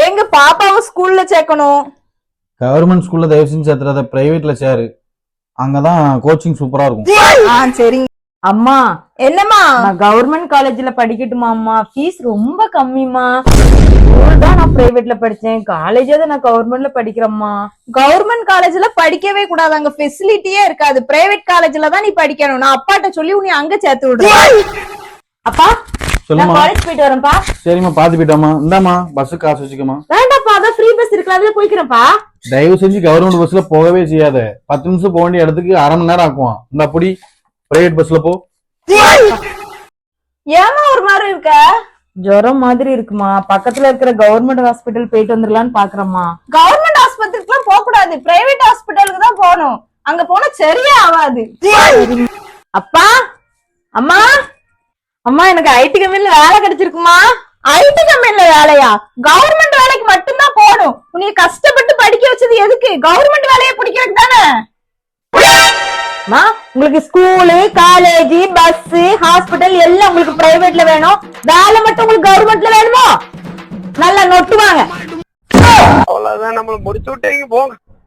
எங்க பாப்பாவை ஸ்கூல்ல சேர்க்கணும். கவர்மெண்ட் ஸ்கூல்ல தயவு செஞ்சு சேர்த்துறாத, பிரைவேட்ல சேரு. அங்கதான் கோச்சிங் சூப்பரா இருக்கும். சரிங்க. அம்மா என்னம்மா? நான் கவர்மெண்ட் காலேஜ்ல படிக்கட்டுமா அம்மா? ஃபீஸ் ரொம்ப கம்மிமா. ஸ்கூல் தான் நான் பிரைவேட்ல படிச்சேன், காலேஜே தான் நான் கவர்மெண்ட்ல படிக்கிறேம்மா. கவர்மெண்ட் காலேஜ்ல படிக்கவே கூடாது, அங்க ஃபெசிலிட்டியே இருக்காது. பிரைவேட் காலேஜ்ல தான் நீ படிக்கணும். நான் அப்பாட்ட சொல்லி உன்னை அங்க சேர்த்து விடுறேன். அப்பா நான் சொல்லுமா. காலேஜ் போயிட்டு வரேன்ப்பா. சரிம்மா, பாத்து போயிட்டாமா. இந்தாமா பஸ் காசு வச்சுக்கமா. வேண்டாப்பா, அதான் ஃப்ரீ பஸ் இருக்குல்ல, அதுல போய்க்கிறேன்ப்பா. தயவு செஞ்சு கவர்மெண்ட் பஸ்ல போகவே செய்யாத. 10 நிமிஷம் போக வேண்டிய இடத்துக்கு அரை மணி நேரம் ஆக்குவான். இந்த அப்படி பிரைவேட் பஸ்ல போ. ஏமா ஒரு மாதிரி இருக்க? ஜுரம் மாதிரி இருக்குமா, பக்கத்துல இருக்கிற கவர்மெண்ட் ஹாஸ்பிட்டல் போயிட்டு வந்துடலான்னு பாக்குறேம்மா. கவர்மெண்ட் ஆஸ்பத்திரிக்கு எல்லாம் போக கூடாது, பிரைவேட் ஹாஸ்பிட்டலுக்கு தான் போகணும். அங்க போனா சரியே ஆகாது. அப்பா அம்மா அம்மா, எனக்கு ஐடி கம்பெனில வேலை கிடைச்சிருக்குமா. ஐடி கம்பெனில வேலையா? கவர்மெண்ட் வேலைக்கு மட்டும்தான் போகணும். உன்னை கஷ்டப்பட்டு படிக்க வச்சது எதுக்கு? கவர்மெண்ட் வேலையை பிடிக்கிறதுக்கு தானே. அம்மா, உங்களுக்கு ஸ்கூலு, காலேஜ், பஸ், ஹாஸ்பிட்டல் எல்லாம் உங்களுக்கு பிரைவேட்ல வேணும், வேலை மட்டும் உங்களுக்கு கவர்மெண்ட்ல வேணுமோ? நல்லா நொட்டுவாங்க. அவ்வளவுதான், நம்மள முடிச்சு விட்டீங்க போங்க.